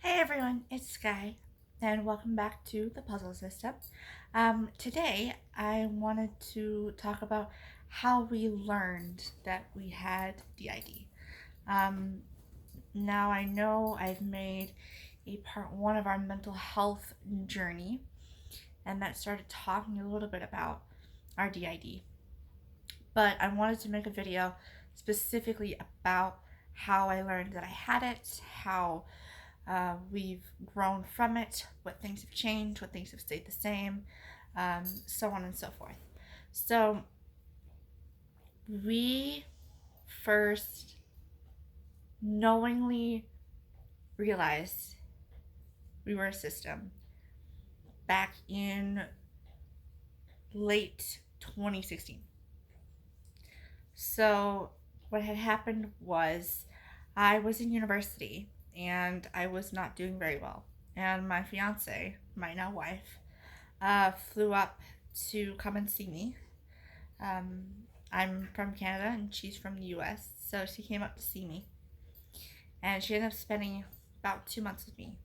Hey everyone, it's Sky, and welcome back to the Puzzle System. Today, I wanted to talk about how we learned that we had DID. Um, Now, I know I've made a part one of our mental health journey, and that started talking a little bit about our DID. But I wanted to make a video specifically about how I learned that I had it, how we've grown from it, what things have changed, what things have stayed the same, so on and so forth. So, we first knowingly realized we were a system back in late 2016. So, what had happened was I was in university and I was not doing very well. And my fiance, my now wife, flew up to come and see me. Um, I'm from Canada and she's from the US, so she came up to see me. And she ended up spending about 2 months with me.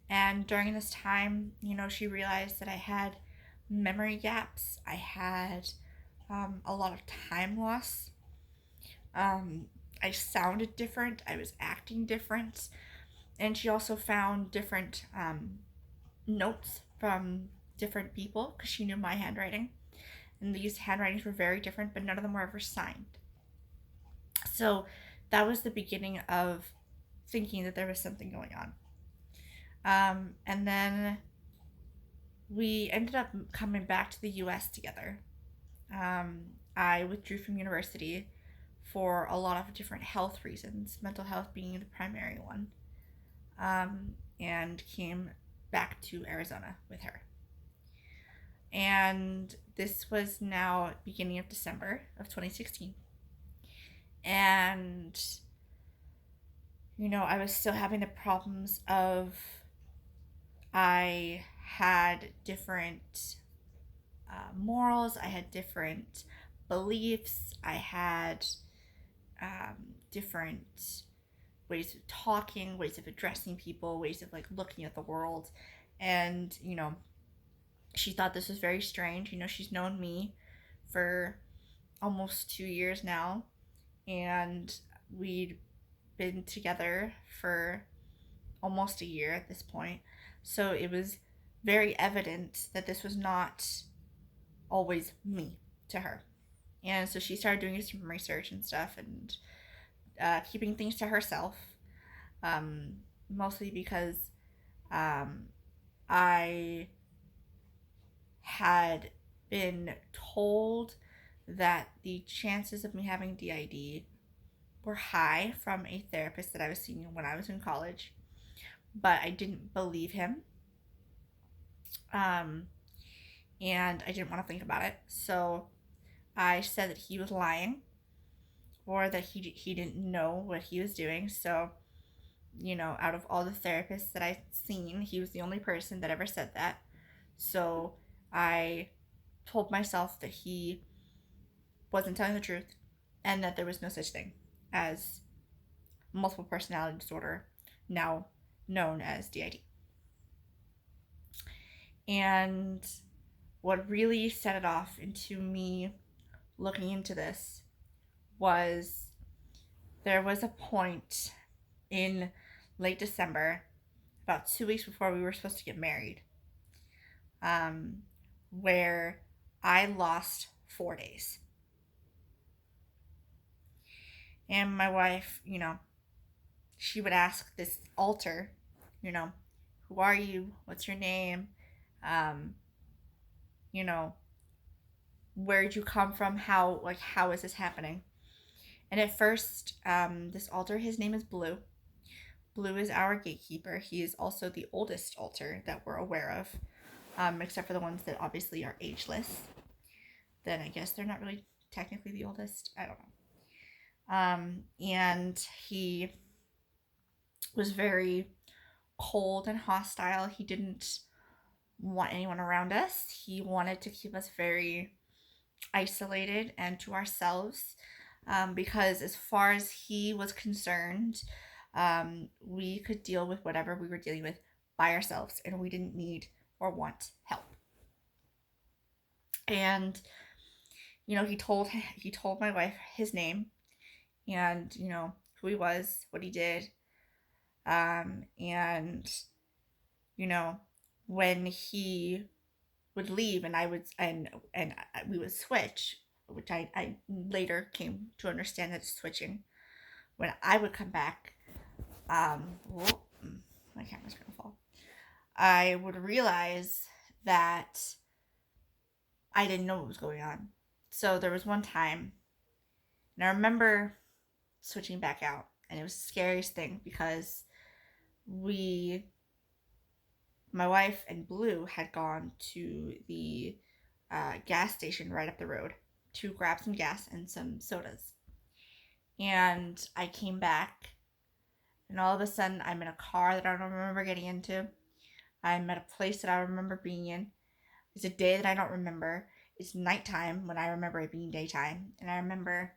And during this time, she realized that I had memory gaps. I had a lot of time loss. Um, I sounded different. I was acting different. And she also found different notes from different people because she knew my handwriting. And these handwritings were very different, but none of them were ever signed. So that was the beginning of thinking that there was something going on. And then we ended up coming back to the US together. I withdrew from university for a lot of different health reasons, mental health being the primary one, and came back to Arizona with her. And this was now beginning of December of 2016. And, I was still having the problems of I had different morals, I had different beliefs, I had different ways of talking, ways of addressing people, ways of like looking at the world. And, she thought this was very strange. She's known me for almost 2 years now, and we'd been together for almost a year at this point. So it was very evident that this was not always me to her. And so she started doing some research and stuff and keeping things to herself, um, mostly because um, I had been told that the chances of me having DID were high from a therapist that I was seeing when I was in college, but I didn't believe him. Um, and I didn't want to think about it. So I said that he was lying or that he didn't know what he was doing. So, out of all the therapists that I've seen, he was the only person that ever said that. So I told myself that he wasn't telling the truth and that there was no such thing as multiple personality disorder, now known as DID. And what really set it off into me looking into this was there was a point in late December, about 2 weeks before we were supposed to get married, um, where I lost 4 days. And my wife, she would ask this altar, who are you? What's your name? Um, you know, where'd you come from? How is this happening? And at first, this altar, his name is Blue. Blue is our gatekeeper. He is also the oldest altar that we're aware of, except for the ones that obviously are ageless. Then I guess they're not really technically the oldest. I don't know. And he was very cold and hostile. He didn't want anyone around us. He wanted to keep us very isolated and to ourselves, because as far as he was concerned, We could deal with whatever we were dealing with by ourselves, and we didn't need or want help. And he told my wife his name, and who he was, what he did, and you know when he would leave, and I would and we would switch, which I later came to understand that it's switching. When I would come back, whoa, my camera's gonna fall. I would realize that I didn't know what was going on. So there was one time, and I remember switching back out, and it was the scariest thing because we, my wife and Blue, had gone to the gas station right up the road to grab some gas and some sodas. And I came back, and all of a sudden, I'm in a car that I don't remember getting into. I'm at a place that I remember being in. It's a day that I don't remember. It's nighttime when I remember it being daytime. And I remember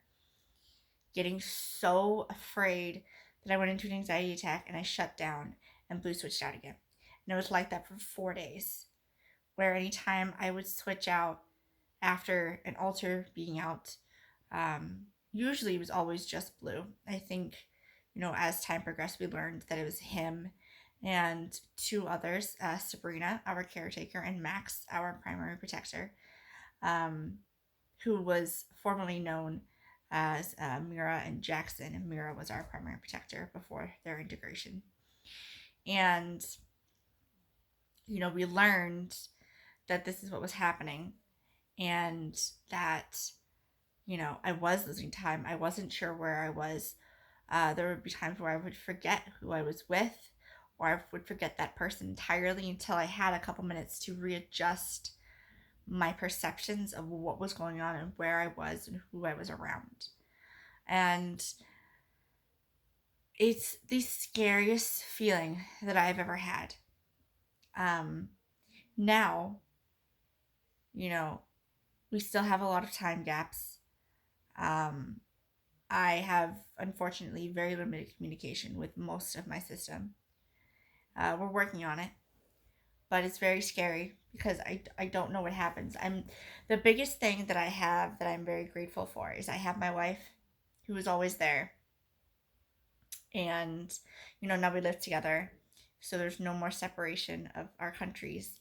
getting so afraid that I went into an anxiety attack, and I shut down, and Blue switched out again. And it was like that for 4 days, where anytime I would switch out after an altar being out, usually it was always just Blue. I think, as time progressed, we learned that it was him and two others, Sabrina, our caretaker, and Max, our primary protector, who was formerly known as Mira and Jackson. And Mira was our primary protector before their integration. And, we learned that this is what was happening, and that, I was losing time. I wasn't sure where I was. There would be times where I would forget who I was with, or I would forget that person entirely until I had a couple minutes to readjust my perceptions of what was going on and where I was and who I was around. And it's the scariest feeling that I've ever had. Now, we still have a lot of time gaps. I have, unfortunately, very limited communication with most of my system. We're working on it, but it's very scary because I don't know what happens. The biggest thing that I have that I'm very grateful for is I have my wife, who is always there, and now we live together, so there's no more separation of our countries.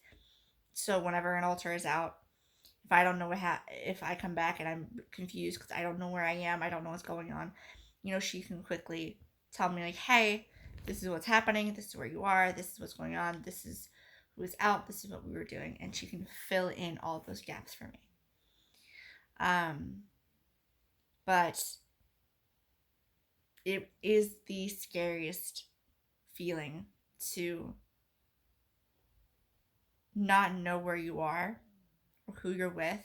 So whenever an altar is out, if I don't know if I come back and I'm confused because I don't know where I am, I don't know what's going on, she can quickly tell me, like, hey, this is what's happening, this is where you are, this is what's going on, this is who is out, this is what we were doing, and she can fill in all of those gaps for me. But it is the scariest feeling to not know where you are or who you're with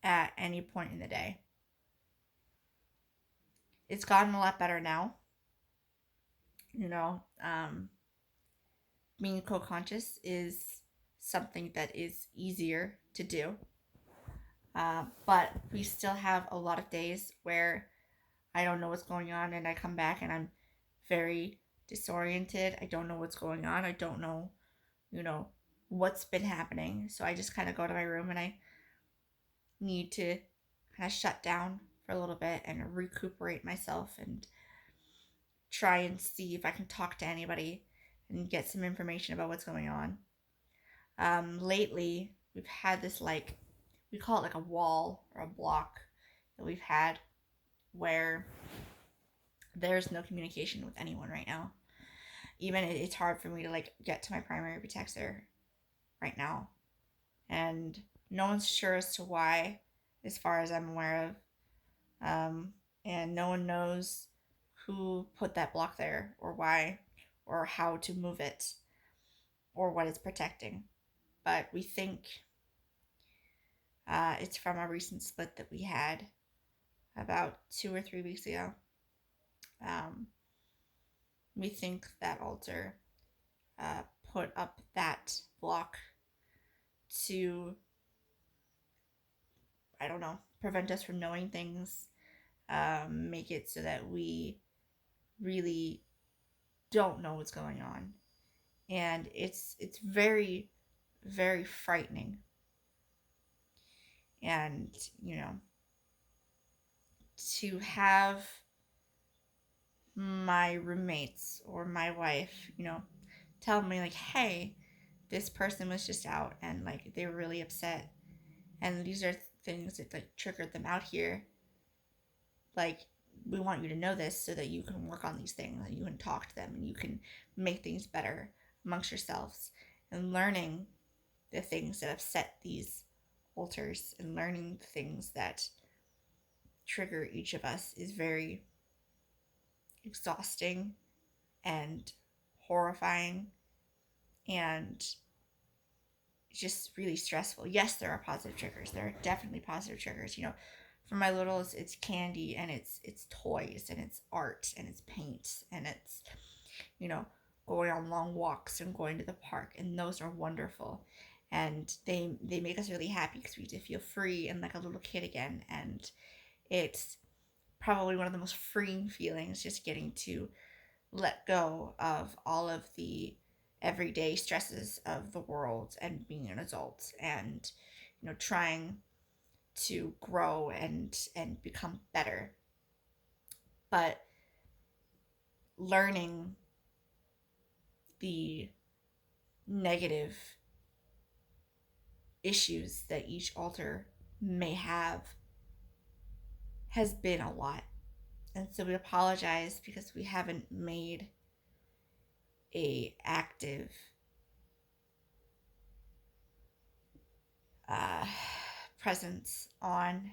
at any point in the day. It's gotten a lot better now. Being co-conscious is something that is easier to do. But we still have a lot of days where I don't know what's going on, and I come back and I'm very disoriented. I don't know what's going on. I don't know, what's been happening. So I just kind of go to my room, and I need to kind of shut down for a little bit and recuperate myself and try and see if I can talk to anybody and get some information about what's going on. Lately, we've had this, we call it like a wall or a block that we've had where there's no communication with anyone right now. Even it's hard for me to get to my primary protector right now, and no one's sure as to why, as far as I'm aware of, and no one knows who put that block there or why or how to move it or what it's protecting. But we think it's from a recent split that we had about 2 or 3 weeks ago. We think that altar put up that block to, I don't know, prevent us from knowing things, make it so that we really don't know what's going on. And it's very, very frightening. And, you know, to have my roommates or my wife, tell me like, hey, this person was just out and like they were really upset, and these are things that like triggered them out here. Like, we want you to know this so that you can work on these things and you can talk to them and you can make things better amongst yourselves. And learning the things that upset these alters and learning the things that trigger each of us is very exhausting and horrifying and just really stressful. Yes, there are positive triggers. There are definitely positive triggers. For my littles, it's candy and it's toys and it's art and it's paint and it's you know going on long walks and going to the park, and those are wonderful, and they make us really happy because we get to feel free and like a little kid again. And it's probably one of the most freeing feelings, just getting to let go of all of the everyday stresses of the world and being an adult, and trying to grow and become better, but learning the negative issues that each alter may have has been a lot. And so we apologize because we haven't made a active uh, presence on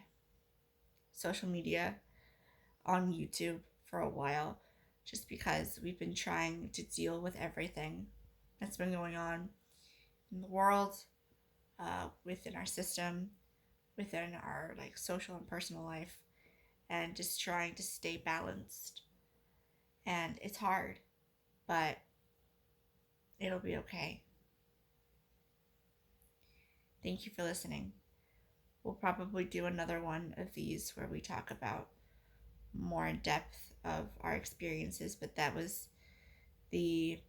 social media, on YouTube for a while, just because we've been trying to deal with everything that's been going on in the world, within our system, within our like social and personal life, and just trying to stay balanced. And it's hard, but it'll be okay. Thank you for listening. We'll probably do another one of these where we talk about more in depth of our experiences, but that was the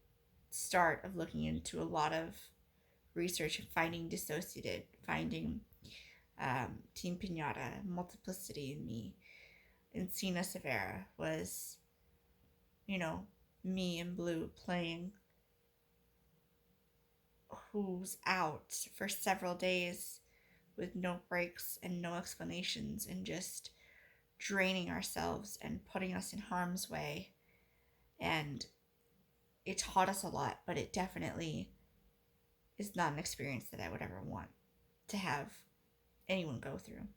start of looking into a lot of research and finding Dissociated, finding Team Pinata, Multiplicity in Me. Encina Severa was, me and Blue playing Who's Out for several days with no breaks and no explanations, and just draining ourselves and putting us in harm's way. And it taught us a lot, but it definitely is not an experience that I would ever want to have anyone go through.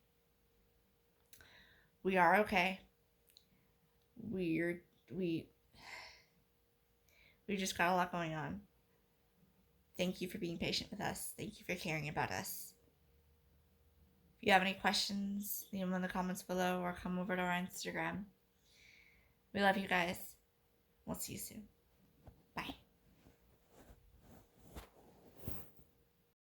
We are okay. We we just got a lot going on. Thank you for being patient with us. Thank you for caring about us. If you have any questions, leave them in the comments below or come over to our Instagram. We love you guys. We'll see you soon.